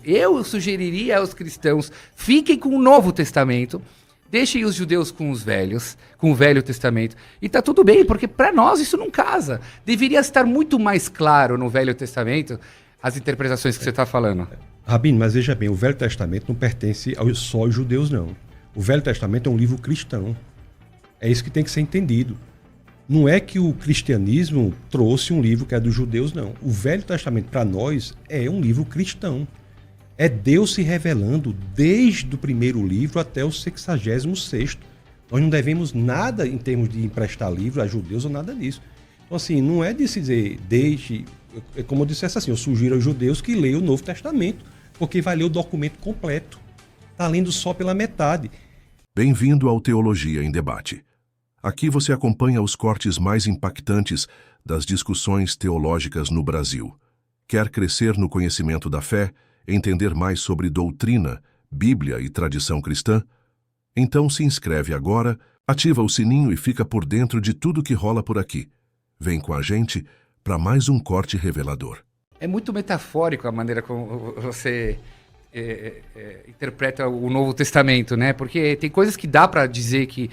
Eu sugeriria aos cristãos, fiquem com o Novo Testamento, deixem os judeus com os velhos, com o Velho Testamento. E tá tudo bem, porque para nós isso não casa. Deveria estar muito mais claro no Velho Testamento as interpretações que você está falando. Rabino, mas veja bem, o Velho Testamento não pertence só aos judeus, não. O Velho Testamento é um livro cristão. É isso que tem que ser entendido. Não é que o cristianismo trouxe um livro que é dos judeus, não. O Velho Testamento, para nós, é um livro cristão. É Deus se revelando desde o primeiro livro até o 66º. Nós não devemos nada em termos de emprestar livro a judeus ou nada disso. Então, assim, não é de se dizer, é como eu dissesse assim, eu sugiro aos judeus que leiam o Novo Testamento, porque vai ler o documento completo. Está lendo só pela metade. Bem-vindo ao Teologia em Debate. Aqui você acompanha os cortes mais impactantes das discussões teológicas no Brasil. Quer crescer no conhecimento da fé, entender mais sobre doutrina, Bíblia e tradição cristã? Então se inscreve agora, ativa o sininho e fica por dentro de tudo que rola por aqui. Vem com a gente para mais um corte revelador. É muito metafórico a maneira como você interpreta o Novo Testamento, né? Porque tem coisas que dá para dizer que,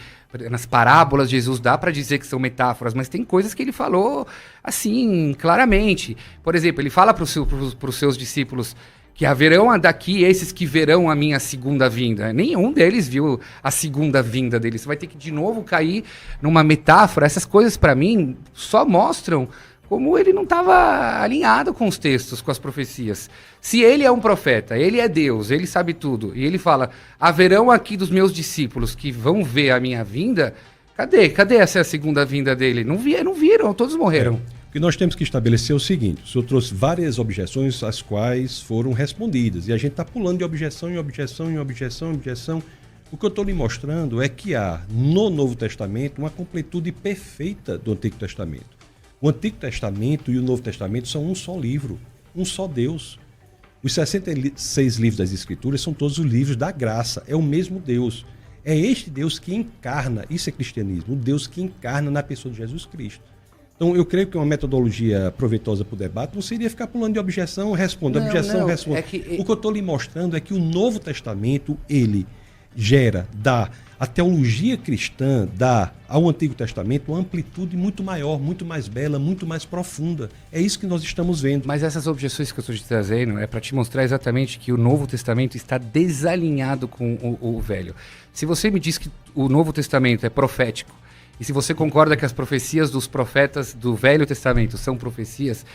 nas parábolas de Jesus, dá para dizer que são metáforas, mas tem coisas que ele falou assim, claramente. Por exemplo, ele fala para os seus discípulos que haverão daqui esses que verão a minha segunda vinda. Nenhum deles viu a segunda vinda dele. Você vai ter que de novo cair numa metáfora. Essas coisas, para mim, só mostram como ele não estava alinhado com os textos, com as profecias. Se ele é um profeta, ele é Deus, ele sabe tudo, e ele fala, haverão aqui dos meus discípulos que vão ver a minha vinda, cadê essa segunda vinda dele? Não viram, todos morreram. O que nós temos que estabelecer é o seguinte, o senhor trouxe várias objeções as quais foram respondidas, e a gente está pulando de objeção em objeção, em objeção, em objeção. O que eu estou lhe mostrando é que há no Novo Testamento uma completude perfeita do Antigo Testamento. O Antigo Testamento e o Novo Testamento são um só livro, um só Deus. Os 66 livros das Escrituras são todos os livros da graça, é o mesmo Deus. É este Deus que encarna, isso é cristianismo, o Deus que encarna na pessoa de Jesus Cristo. Então eu creio que uma metodologia proveitosa para o debate não seria ficar pulando de objeção, responde, objeção, responde. O que eu estou lhe mostrando é que o Novo Testamento, ele dá a teologia cristã, dá ao Antigo Testamento uma amplitude muito maior, muito mais bela, muito mais profunda. É isso que nós estamos vendo. Mas essas objeções que eu estou te trazendo é para te mostrar exatamente que o Novo Testamento está desalinhado com o Velho. Se você me diz que o Novo Testamento é profético, e se você concorda que as profecias dos profetas do Velho Testamento são profecias,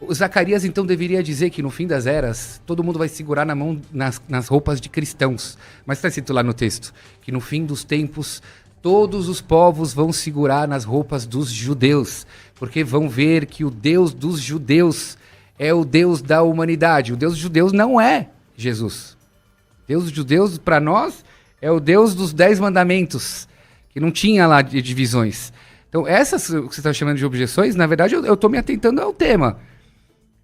o Zacarias então deveria dizer que no fim das eras todo mundo vai segurar na mão nas roupas de cristãos. Mas está escrito lá no texto que no fim dos tempos todos os povos vão segurar nas roupas dos judeus, porque vão ver que o Deus dos judeus é o Deus da humanidade. O Deus dos judeus não é Jesus. Deus dos judeus, para nós, é o Deus dos 10 mandamentos, que não tinha lá divisões. Então essas que você está chamando de objeções, na verdade eu estou me atentando ao tema.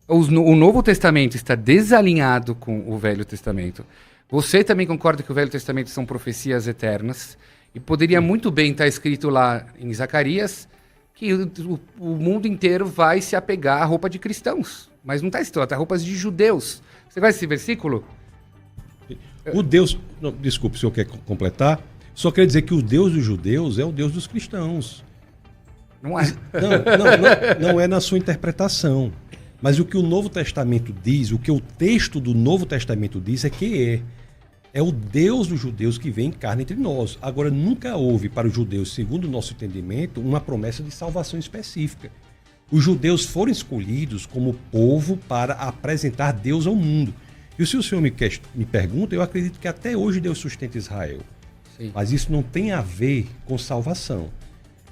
O Novo Testamento está desalinhado com o Velho Testamento. Você também concorda que o Velho Testamento são profecias eternas? E poderia muito bem estar escrito lá em Zacarias que o mundo inteiro vai se apegar à roupa de cristãos. Mas não está escrito, está roupas de judeus. Você conhece esse versículo? O Deus... Não, desculpe, o senhor quer completar? Só quer dizer que o Deus dos judeus é o Deus dos cristãos. Não é. Não é na sua interpretação. Mas o que o Novo Testamento diz, o que o texto do Novo Testamento diz é que é o Deus dos judeus que vem em carne entre nós. Agora, nunca houve para os judeus, segundo o nosso entendimento, uma promessa de salvação específica. Os judeus foram escolhidos como povo para apresentar Deus ao mundo. E se o senhor me pergunta, eu acredito que até hoje Deus sustenta Israel. Sim. Mas isso não tem a ver com salvação.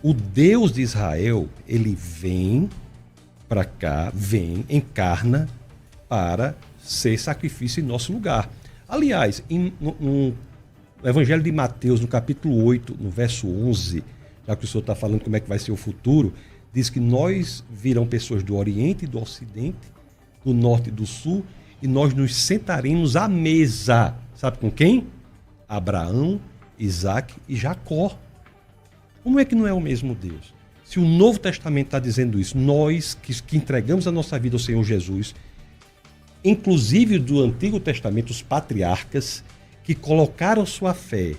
O Deus de Israel, ele vem para cá, encarna para ser sacrifício em nosso lugar. Aliás, no Evangelho de Mateus, no capítulo 8, no verso 11, já que o senhor está falando como é que vai ser o futuro, diz que nós virão pessoas do Oriente e do Ocidente, do Norte e do Sul, e nós nos sentaremos à mesa. Sabe com quem? Abraão, Isaac e Jacó. Como é que não é o mesmo Deus? Se o Novo Testamento está dizendo isso, nós que entregamos a nossa vida ao Senhor Jesus, inclusive do Antigo Testamento, os patriarcas que colocaram sua fé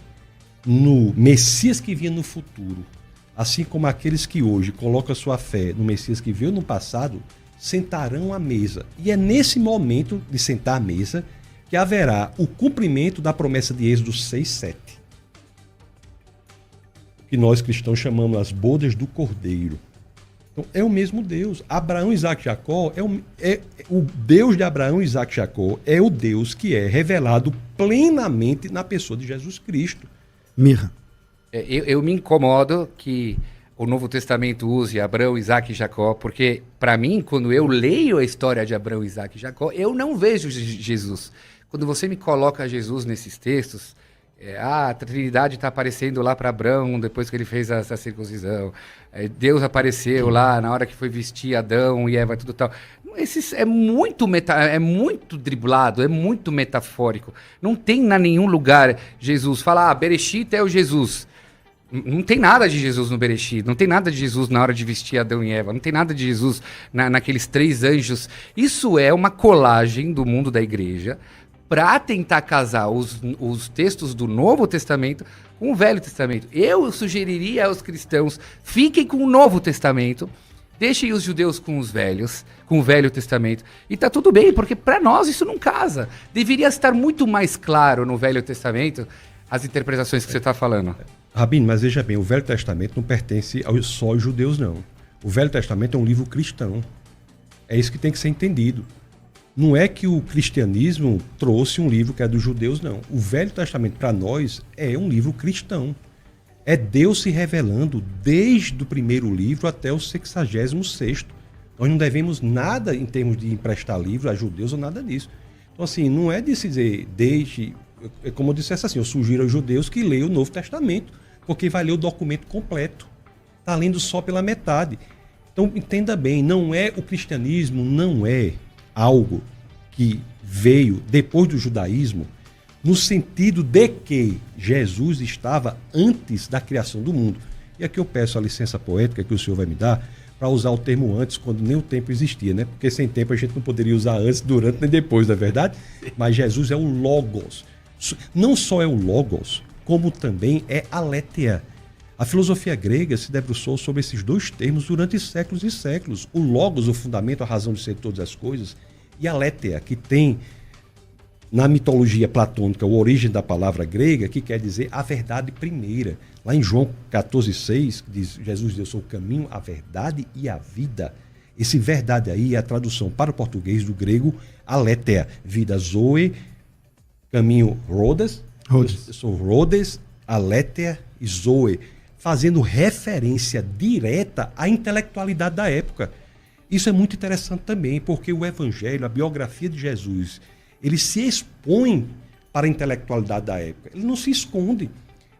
no Messias que vinha no futuro, assim como aqueles que hoje colocam sua fé no Messias que veio no passado, sentarão à mesa. E é nesse momento de sentar à mesa que haverá o cumprimento da promessa de Êxodo 6:7. Que nós cristãos chamamos as bodas do Cordeiro. Então, é o mesmo Deus. Abraão, Isaac e Jacó o Deus de Abraão, Isaac e Jacó é o Deus que é revelado plenamente na pessoa de Jesus Cristo. Mirra. Eu me incomodo que o Novo Testamento use Abraão, Isaac e Jacó, porque, para mim, quando eu leio a história de Abraão, Isaac e Jacó, eu não vejo Jesus. Quando você me coloca Jesus nesses textos, a Trindade está aparecendo lá para Abraão depois que ele fez essa circuncisão. Deus apareceu lá na hora que foi vestir Adão e Eva, tudo tal. É muito driblado, é muito metafórico. Não tem em nenhum lugar Jesus. Fala, Bereshit é o Jesus. Não tem nada de Jesus no Bereshit, não tem nada de Jesus na hora de vestir Adão e Eva, não tem nada de Jesus naqueles 3 anjos. Isso é uma colagem do mundo da igreja para tentar casar os textos do Novo Testamento com o Velho Testamento. Eu sugeriria aos cristãos, fiquem com o Novo Testamento, deixem os judeus com os velhos, com o Velho Testamento, e tá tudo bem, porque para nós isso não casa. Deveria estar muito mais claro no Velho Testamento as interpretações que você está falando. Rabino, mas veja bem, o Velho Testamento não pertence só aos judeus, não. O Velho Testamento é um livro cristão. É isso que tem que ser entendido. Não é que o cristianismo trouxe um livro que é dos judeus, não. O Velho Testamento, para nós, é um livro cristão. É Deus se revelando desde o primeiro livro até o 66º. Nós não devemos nada em termos de emprestar livro a judeus ou nada disso. Então, assim, não é de se dizer, é como eu dissesse assim, eu sugiro aos judeus que leiam o Novo Testamento, porque vai ler o documento completo. Está lendo só pela metade. Então, entenda bem, o cristianismo não é algo que veio depois do judaísmo, no sentido de que Jesus estava antes da criação do mundo. E aqui eu peço a licença poética que o senhor vai me dar para usar o termo antes, quando nem o tempo existia, né? Porque sem tempo a gente não poderia usar antes, durante nem depois, não é verdade? Mas Jesus é o Logos. Não só é o Logos, como também é a Aletheia. A filosofia grega se debruçou sobre esses 2 termos durante séculos e séculos. O Logos, o fundamento, a razão de ser de todas as coisas, e a Aletheia, que tem na mitologia platônica a origem da palavra grega, que quer dizer a verdade primeira. Lá em João 14,6, diz Jesus, eu sou o caminho, a verdade e a vida. Esse verdade aí é a tradução para o português do grego Aletheia, vida zoe, caminho Rhodes, sou Rhodes, Aletheia e Zoe, fazendo referência direta à intelectualidade da época. Isso é muito interessante também, porque o Evangelho, a biografia de Jesus, ele se expõe para a intelectualidade da época. Ele não se esconde,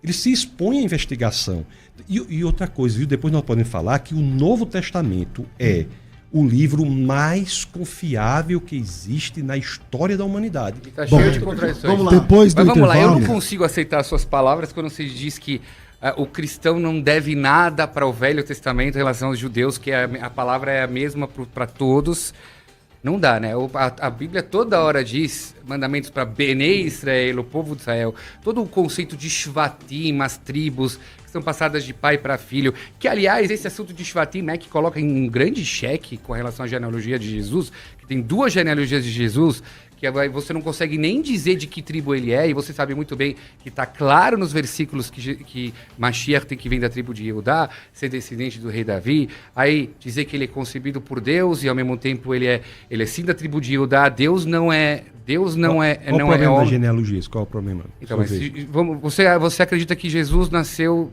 ele se expõe à investigação. E outra coisa, viu? Depois nós podemos falar que o Novo Testamento é o livro mais confiável que existe na história da humanidade. Está cheio de contradições. Vamos lá. Depois do Mas vamos lá, eu não intervalo. consigo aceitar as suas palavras quando você diz que o cristão não deve nada para o Velho Testamento em relação aos judeus, que a palavra é a mesma para todos. Não dá, né? A Bíblia toda hora diz mandamentos para Benei Israel, o povo de Israel. Todo o conceito de Shvatim, as tribos, que são passadas de pai para filho. Que, aliás, esse assunto de Shvatim, né, que coloca em um grande cheque com relação à genealogia de Jesus, que tem 2 genealogias de Jesus, que você não consegue nem dizer de que tribo ele é, e você sabe muito bem que está claro nos versículos que Mashiach tem que vir da tribo de Judá, ser descendente do rei Davi, aí dizer que ele é concebido por Deus e ao mesmo tempo ele é sim da tribo de Judá. Deus não é Qual o problema da genealogia? Qual é o problema? Então, mas você acredita que Jesus nasceu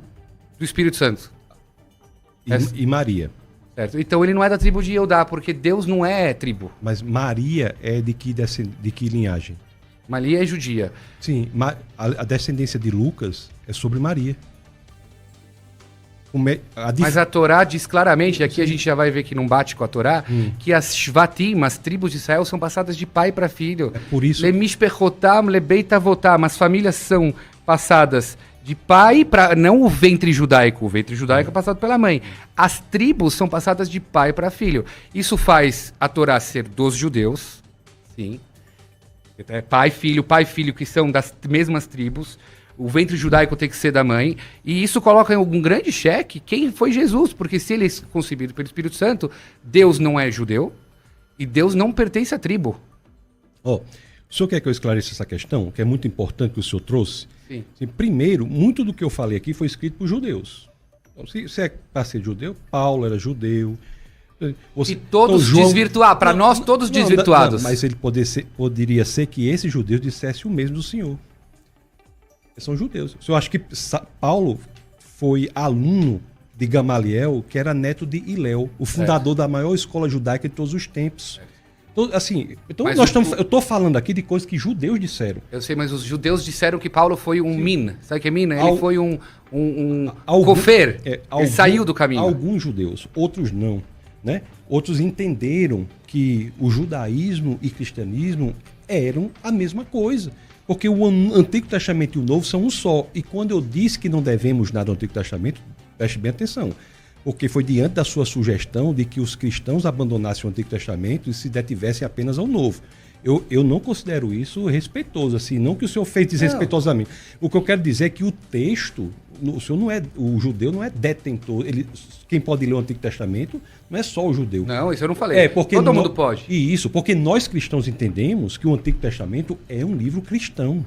do Espírito Santo? E Maria. Certo. Então ele não é da tribo de Judá, porque Deus não é tribo. Mas Maria é de que linhagem? Maria é judia. Sim, a descendência de Lucas é sobre Maria. Mas a Torá diz claramente, aqui a gente já vai ver que não bate com a Torá, que as Shvatim, as tribos de Israel, são passadas de pai para filho. É por isso. Lemishpechotam, lebeitavotam, as famílias são passadas de pai para... Não o ventre judaico, o ventre judaico é passado pela mãe. As tribos são passadas de pai para filho. Isso faz a Torá ser dos judeus, Sim. É pai, filho, que são das mesmas tribos. O ventre judaico tem que ser da mãe. E isso coloca em algum grande xeque quem foi Jesus. Porque se ele é concebido pelo Espírito Santo, Deus não é judeu e Deus não pertence à tribo. O senhor quer que eu esclareça essa questão, que é muito importante que o senhor trouxe? Sim. Primeiro, muito do que eu falei aqui foi escrito por judeus. Então, se é para ser judeu, Paulo era judeu. E todos desvirtuar, para nós todos desvirtuados. Mas ele poderia ser que esses judeus dissessem o mesmo do Senhor. Eles são judeus. Eu acho que Paulo foi aluno de Gamaliel, que era neto de Hilel, o fundador da maior escola judaica de todos os tempos. Então eu estou falando aqui de coisas que judeus disseram. Eu sei, mas os judeus disseram que Paulo foi um min. Sabe o que é min? Ele foi um cofer. Ele saiu do caminho. Alguns judeus, outros não. Né? Outros entenderam que o judaísmo e cristianismo eram a mesma coisa. Porque o Antigo Testamento e o Novo são um só. E quando eu disse que não devemos nada ao Antigo Testamento, preste bem atenção. Porque foi diante da sua sugestão de que os cristãos abandonassem o Antigo Testamento e se detivessem apenas ao Novo. Eu não considero isso respeitoso, assim, não que o senhor fez desrespeitosamente. O que eu quero dizer é que o texto, o judeu não é detentor. Quem pode ler o Antigo Testamento não é só o judeu. Não, isso eu não falei. Todo mundo pode. E isso, porque nós cristãos entendemos que o Antigo Testamento é um livro cristão.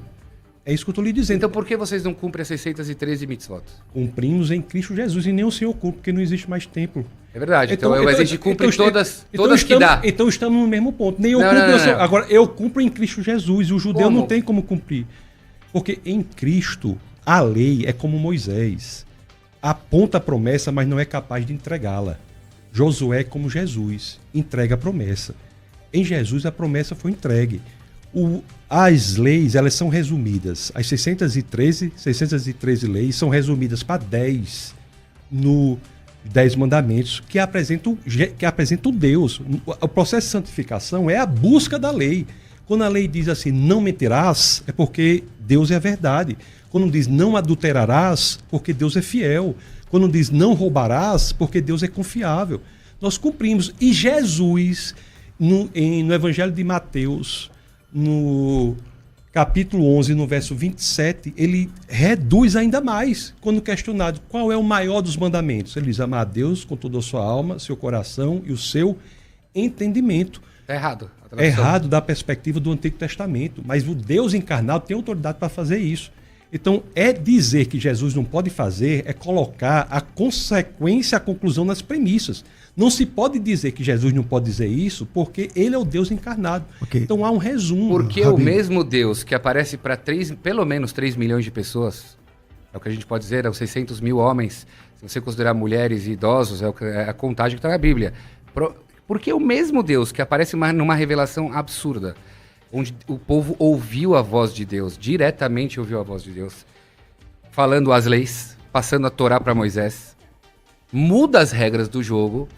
É isso que eu estou lhe dizendo. Então por que vocês não cumprem as 613 mitzvot? Cumprimos em Cristo Jesus e nem o Senhor cumpre, porque não existe mais templo. É verdade, então a gente cumpre todas que dá. Então estamos no mesmo ponto. Nem eu cumpro, agora eu cumpro em Cristo Jesus, e o judeu não tem como cumprir. Porque em Cristo a lei é como Moisés. Aponta a promessa, mas não é capaz de entregá-la. Josué é como Jesus, entrega a promessa. Em Jesus a promessa foi entregue. As leis, elas são resumidas. As 613 leis são resumidas para 10 no 10 mandamentos que apresentam Deus. O processo de santificação é a busca da lei. Quando a lei diz assim, não mentirás, é porque Deus é a verdade. Quando diz não adulterarás, porque Deus é fiel. Quando diz não roubarás, porque Deus é confiável. Nós cumprimos. E Jesus, no Evangelho de Mateus, no capítulo 11, no verso 27, ele reduz ainda mais, quando questionado qual é o maior dos mandamentos. Ele diz, amar a Deus com toda a sua alma, seu coração e o seu entendimento. É errado. É errado da perspectiva do Antigo Testamento, mas o Deus encarnado tem autoridade para fazer isso. Então, dizer que Jesus não pode fazer, é colocar a consequência, a conclusão nas premissas. Não se pode dizer que Jesus não pode dizer isso, porque ele é o Deus encarnado. Okay. Então há um resumo. Porque o mesmo Deus que aparece para pelo menos 3 milhões de pessoas, é o que a gente pode dizer, é os 600 mil homens, se você considerar mulheres e idosos, é a contagem que está na Bíblia. Porque o mesmo Deus que aparece numa revelação absurda, onde o povo ouviu a voz de Deus, diretamente ouviu a voz de Deus, falando as leis, passando a Torá para Moisés, muda as regras do jogo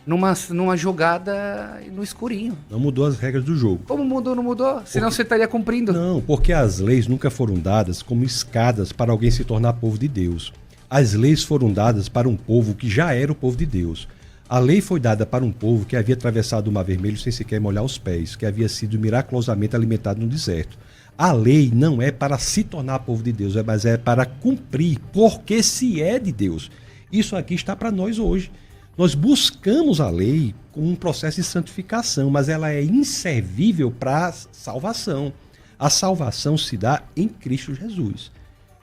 numa jogada no escurinho. Não mudou as regras do jogo. Como mudou, não mudou? Senão você estaria cumprindo. Não, porque as leis nunca foram dadas como escadas para alguém se tornar povo de Deus. As leis foram dadas para um povo que já era o povo de Deus. A lei foi dada para um povo que havia atravessado o Mar Vermelho sem sequer molhar os pés, que havia sido miraculosamente alimentado no deserto. A lei não é para se tornar povo de Deus, mas é para cumprir, porque se é de Deus. Isso aqui está para nós hoje. Nós buscamos a lei como um processo de santificação, mas ela é inservível para a salvação. A salvação se dá em Cristo Jesus.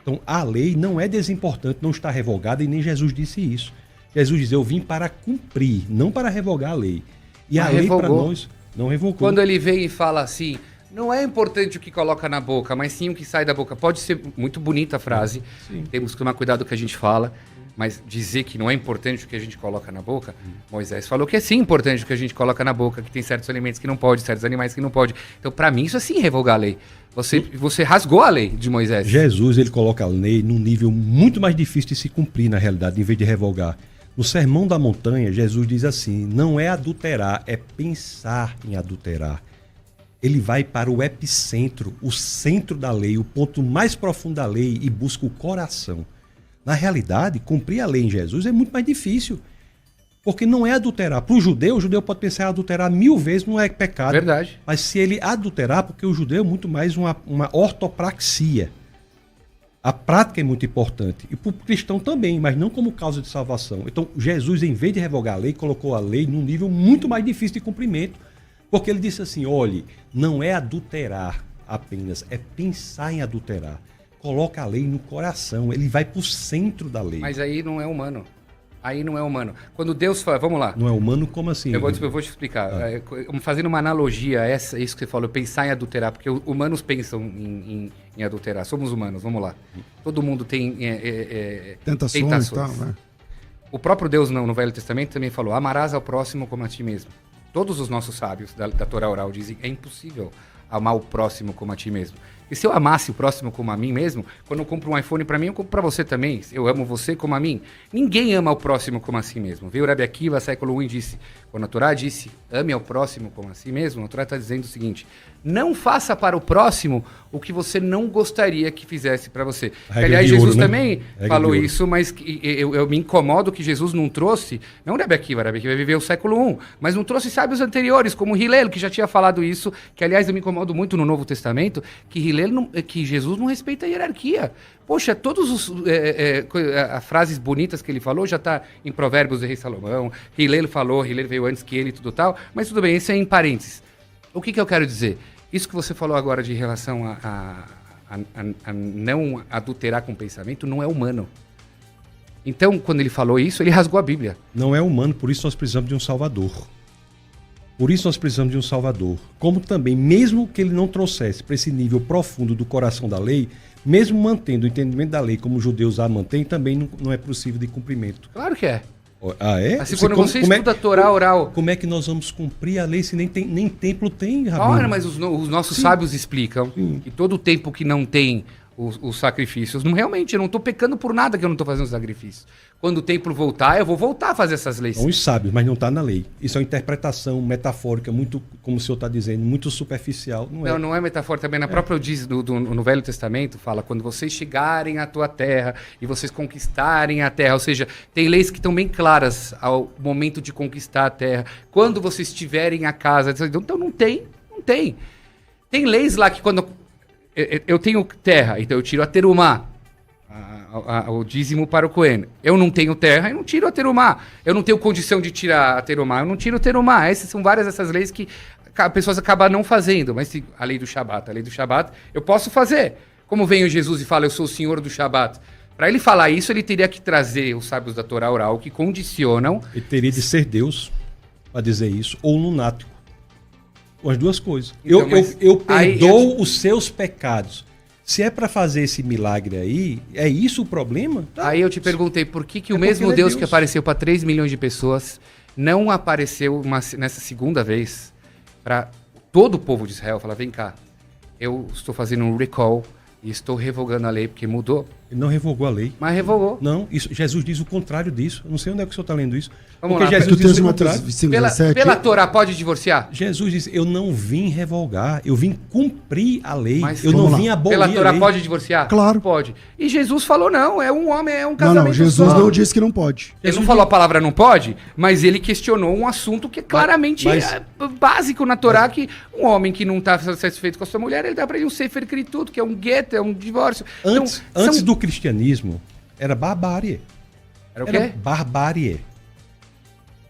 Então a lei não é desimportante, não está revogada, e nem Jesus disse isso. Jesus diz, eu vim para cumprir, não para revogar a lei. E a lei para nós não revogou. Quando ele vem e fala assim, não é importante o que coloca na boca, mas sim o que sai da boca. Pode ser muito bonita a frase, temos que tomar cuidado com o que a gente fala, mas dizer que não é importante o que a gente coloca na boca, Moisés falou que é sim importante o que a gente coloca na boca, que tem certos alimentos que não pode, certos animais que não pode. Então, para mim, isso é sim revogar a lei. Você rasgou a lei de Moisés. Jesus, ele coloca a lei num nível muito mais difícil de se cumprir, na realidade, em vez de revogar. No Sermão da Montanha, Jesus diz assim, não é adulterar, é pensar em adulterar. Ele vai para o epicentro, o centro da lei, o ponto mais profundo da lei, e busca o coração. Na realidade, cumprir a lei em Jesus é muito mais difícil. Porque não é adulterar. Para o judeu pode pensar em adulterar 1000 vezes, não é pecado. Verdade. Mas se ele adulterar, porque o judeu é muito mais uma ortopraxia. A prática é muito importante. E para o cristão também, mas não como causa de salvação. Então, Jesus, em vez de revogar a lei, colocou a lei num nível muito mais difícil de cumprimento. Porque ele disse assim, olhe, não é adulterar apenas, é pensar em adulterar. Coloca a lei no coração, ele vai para o centro da lei. Mas aí não é humano. Aí não é humano. Quando Deus fala, vamos lá. Não é humano como assim? Eu vou te explicar. Fazendo uma analogia a isso que você falou, pensar em adulterar, porque humanos pensam em adulterar. Somos humanos, vamos lá. Todo mundo tem tentações. Tal, né? O próprio Deus no Velho Testamento também falou, amarás ao próximo como a ti mesmo. Todos os nossos sábios da Torá oral dizem que é impossível amar o próximo como a ti mesmo. E se eu amasse o próximo como a mim mesmo, quando eu compro um iPhone para mim, eu compro para você também. Eu amo você como a mim. Ninguém ama o próximo como a si mesmo. Veio o Rabi Akiva, século I, e disse, quando a Torá disse, ame ao próximo como a si mesmo, a Torá está dizendo o seguinte, não faça para o próximo o que você não gostaria que fizesse para você. Aliás, Jesus também falou isso, mas eu me incomodo que Jesus não trouxe, não o Rabi Akiva viveu o século I, mas não trouxe sábios anteriores, como Hillel, que já tinha falado isso, que aliás eu me incomodo muito no Novo Testamento, que Jesus não respeita a hierarquia. Poxa, todas as frases bonitas que ele falou já está em Provérbios do Rei Salomão, Hillel falou, Hillel veio antes que ele e tudo tal, mas tudo bem, isso é em parênteses. O que eu quero dizer? Isso que você falou agora de relação a não adulterar com o pensamento não é humano. Então, quando ele falou isso, ele rasgou a Bíblia. Não é humano, por isso nós precisamos de um Salvador. Por isso nós precisamos de um Salvador. Como também, mesmo que ele não trouxesse para esse nível profundo do coração da lei, mesmo mantendo o entendimento da lei como os judeus a mantêm, também não é possível de cumprimento. Claro que é. Ah, é? Assim, quando você estuda a Torá oral... Como é que nós vamos cumprir a lei se nem templo tem, Rabino? Ora, mas os nossos sábios explicam que todo o tempo que não tem os sacrifícios, realmente, eu não estou pecando por nada que eu não estou fazendo sacrifício. Quando o templo voltar, eu vou voltar a fazer essas leis. São os sábios, mas não está na lei. Isso é uma interpretação metafórica, muito, como o senhor está dizendo, muito superficial. Não é metafórica. Também na própria diz no Velho Testamento, fala, quando vocês chegarem à tua terra e vocês conquistarem a terra, ou seja, tem leis que estão bem claras ao momento de conquistar a terra. Quando vocês tiverem a casa, então não tem. Tem leis lá que quando eu tenho terra, então eu tiro a terumá, o dízimo para o Cohen. Eu não tenho terra, eu não tiro a terumá. Eu não tenho condição de tirar a terumá, eu não tiro a terumá. Essas são várias dessas leis que pessoas acabam não fazendo. Mas a lei do Shabat, eu posso fazer. Como vem o Jesus e fala, eu sou o senhor do Shabat. Para ele falar isso, ele teria que trazer os sábios da Torá oral que condicionam... Ele teria de ser Deus para dizer isso, ou lunático. As duas coisas. Então, eu perdoo os seus pecados. Se é para fazer esse milagre aí, é isso o problema? Tá. Aí eu te perguntei por que o mesmo Deus que apareceu para 3 milhões de pessoas não apareceu nessa segunda vez para todo o povo de Israel. Falar, vem cá, eu estou fazendo um recall e estou revogando a lei porque mudou. Ele não revogou a lei. Mas revogou. Não, Jesus diz o contrário disso. Eu não sei onde é que o senhor está lendo isso. Vamos porque lá. Jesus diz o contrário. Pela Torá pode divorciar? Jesus diz, eu não vim revogar, eu vim cumprir a lei. Mas, eu não vim abolir a lei. Pela Torá pode divorciar? Claro. Pode. E Jesus falou, não, é um homem, é um casamento. Não, Jesus não disse que não pode. Ele não falou a palavra não pode, mas ele questionou um assunto que claramente é básico na Torá, que um homem que não está satisfeito com a sua mulher, ele dá para ele um sefer tudo, que é um gueto, é um divórcio. Antes do cristianismo, era barbárie. Era o quê? Era barbárie.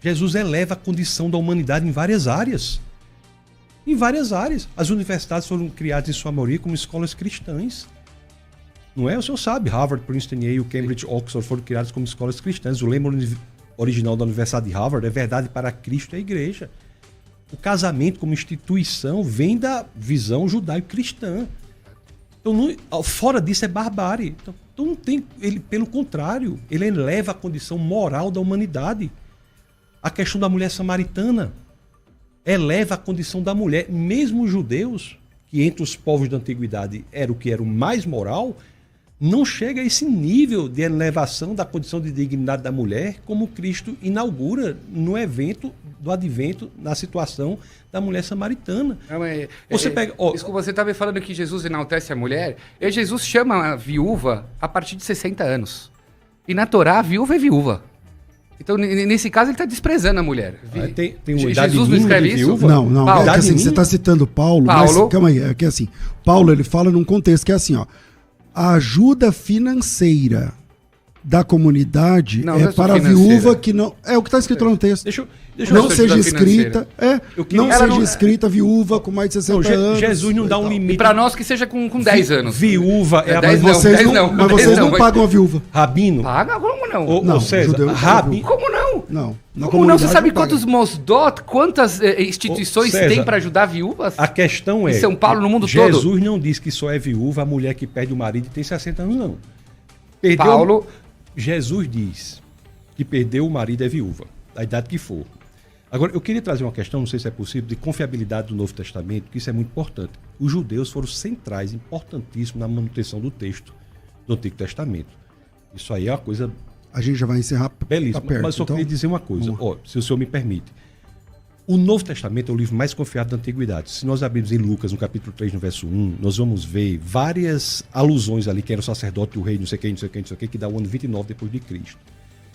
Jesus eleva a condição da humanidade em várias áreas. Em várias áreas. As universidades foram criadas em sua maioria como escolas cristãs. Não é? O senhor sabe, Harvard, Princeton, Yale, Cambridge, Oxford foram criadas como escolas cristãs. O lema original da Universidade de Harvard é verdade para Cristo e a igreja. O casamento como instituição vem da visão judaico-cristã. Então, fora disso é barbárie. Então não tem, pelo contrário, ele eleva a condição moral da humanidade. A questão da mulher samaritana eleva a condição da mulher. Mesmo os judeus, que entre os povos da antiguidade era o que era o mais moral, não chega a esse nível de elevação da condição de dignidade da mulher, como Cristo inaugura no evento do advento, na situação da mulher samaritana. Não, mas, você pega, desculpa, você estava falando que Jesus enaltece a mulher. Jesus chama a viúva a partir de 60 anos. E na Torá, a viúva é viúva. Então, nesse caso, ele está desprezando a mulher. Tem uma idade Jesus não escreve isso? viúva? Não. Paulo. É que assim, você está citando Paulo, mas calma aí, é que assim, Paulo ele fala num contexto que é assim, ó, a ajuda financeira da comunidade não é para a viúva que não... É o que está escrito lá no texto. Não seja escrita, não seja escrita viúva com mais de 60 anos. Jesus não dá um limite. E para nós que seja com 10 anos. Viúva é a... Mas vocês não pagam a viúva. Rabino? Paga? Como não? Não, César, Rabino... Como não? Não. Como não? Você sabe quantos Mosdot, quantas instituições tem para ajudar viúvas? A questão é... Em São Paulo, no mundo todo. Jesus não diz que só é viúva a mulher que perde o marido e tem 60 anos, não. Jesus diz que perdeu o marido é viúva, da idade que for. Agora, eu queria trazer uma questão, não sei se é possível, de confiabilidade do Novo Testamento, que isso é muito importante. Os judeus foram centrais, importantíssimos na manutenção do texto do Antigo Testamento. Isso aí é uma coisa... A gente já vai encerrar. Belíssima, tá perto, mas só queria dizer uma coisa, se o senhor me permite. O Novo Testamento é o livro mais confiado da Antiguidade. Se nós abrirmos em Lucas, no capítulo 3, no verso 1, nós vamos ver várias alusões ali, que era o sacerdote, o rei, não sei quem, que dá o ano 29 depois de Cristo.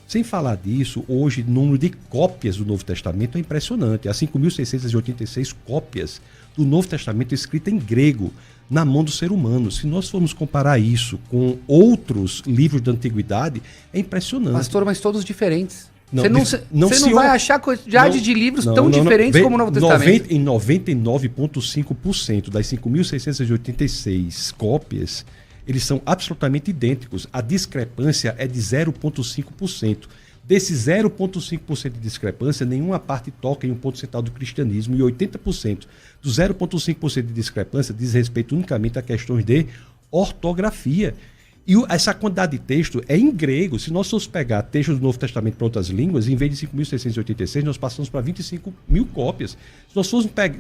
Sem falar disso, hoje o número de cópias do Novo Testamento é impressionante. Há 5.686 cópias do Novo Testamento escrita em grego, na mão do ser humano. Se nós formos comparar isso com outros livros da Antiguidade, é impressionante. Pastor, mas todos diferentes. Você não vai achar quantidade de livros tão diferentes como o Novo Testamento. Em 99,5% das 5.686 cópias, eles são absolutamente idênticos. A discrepância é de 0,5%. Desse 0,5% de discrepância, nenhuma parte toca em um ponto central do cristianismo e 80% do 0,5% de discrepância diz respeito unicamente a questões de ortografia. E essa quantidade de texto é em grego. Se nós formos pegar textos do Novo Testamento para outras línguas, em vez de 5.686, nós passamos para 25 mil cópias.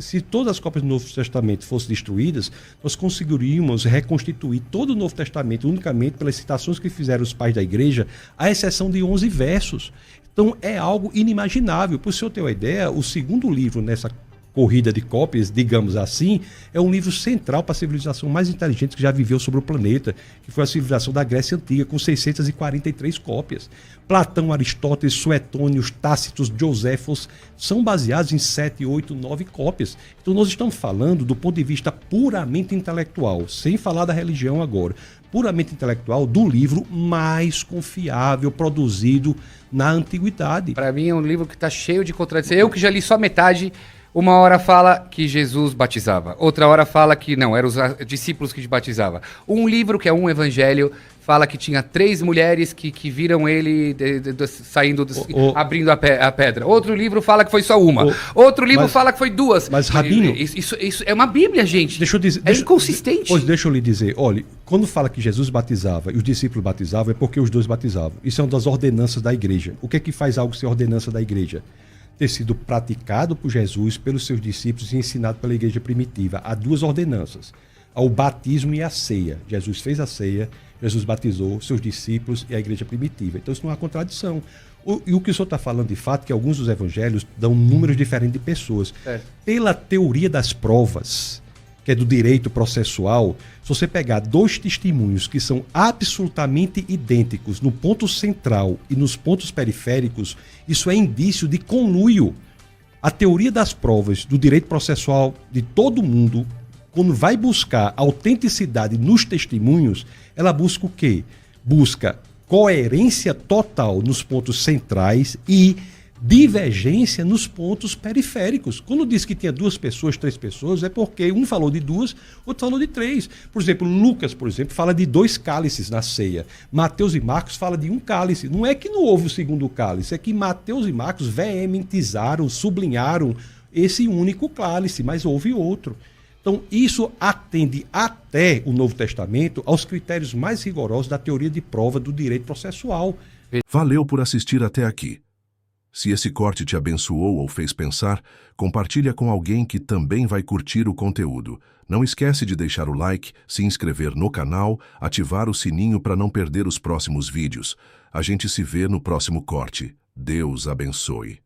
Se todas as cópias do Novo Testamento fossem destruídas, nós conseguiríamos reconstituir todo o Novo Testamento unicamente pelas citações que fizeram os pais da igreja, à exceção de 11 versos. Então é algo inimaginável. Para o senhor ter uma ideia, o segundo livro nessa corrida de cópias, digamos assim, é um livro central para a civilização mais inteligente que já viveu sobre o planeta, que foi a civilização da Grécia Antiga, com 643 cópias. Platão, Aristóteles, Suetônios, Tácitos, Joséfos são baseados em 7, 8, 9 cópias. Então nós estamos falando do ponto de vista puramente intelectual, sem falar da religião agora, puramente intelectual, do livro mais confiável produzido na antiguidade. Para mim é um livro que está cheio de contradições. Eu que já li só metade. Uma hora fala que Jesus batizava, outra hora fala que não, eram os discípulos que batizavam. Um livro, que é um evangelho, fala que tinha 3 mulheres que viram ele saindo, abrindo a pedra. Outro livro fala que foi só uma. Outro livro fala que foi 2. Mas, Rabino... Isso é uma Bíblia, gente. Inconsistente. Pois deixa eu lhe dizer, olha, quando fala que Jesus batizava e os discípulos batizavam, é porque os dois batizavam. Isso é uma das ordenanças da igreja. O que é que faz algo ser ordenança da igreja? Ter sido praticado por Jesus, pelos seus discípulos e ensinado pela igreja primitiva. Há 2 ordenanças, o batismo e a ceia. Jesus fez a ceia, Jesus batizou seus discípulos e a igreja primitiva. Então isso não há contradição. E o que o senhor está falando de fato, que alguns dos evangelhos dão números diferentes de pessoas. Pela teoria das provas, que é do direito processual, se você pegar 2 testemunhos que são absolutamente idênticos no ponto central e nos pontos periféricos, isso é indício de conluio. A teoria das provas do direito processual de todo mundo, quando vai buscar autenticidade nos testemunhos, ela busca o quê? Busca coerência total nos pontos centrais e divergência nos pontos periféricos. Quando diz que tinha 2 pessoas, 3 pessoas, é porque um falou de 2, outro falou de 3. Por exemplo, Lucas, fala de 2 cálices na ceia. Mateus e Marcos falam de 1 cálice. Não é que não houve o segundo cálice, é que Mateus e Marcos veementizaram, sublinharam esse único cálice, mas houve outro. Então, isso atende até o Novo Testamento aos critérios mais rigorosos da teoria de prova do direito processual. Valeu por assistir até aqui. Se esse corte te abençoou ou fez pensar, compartilha com alguém que também vai curtir o conteúdo. Não esquece de deixar o like, se inscrever no canal, ativar o sininho para não perder os próximos vídeos. A gente se vê no próximo corte. Deus abençoe.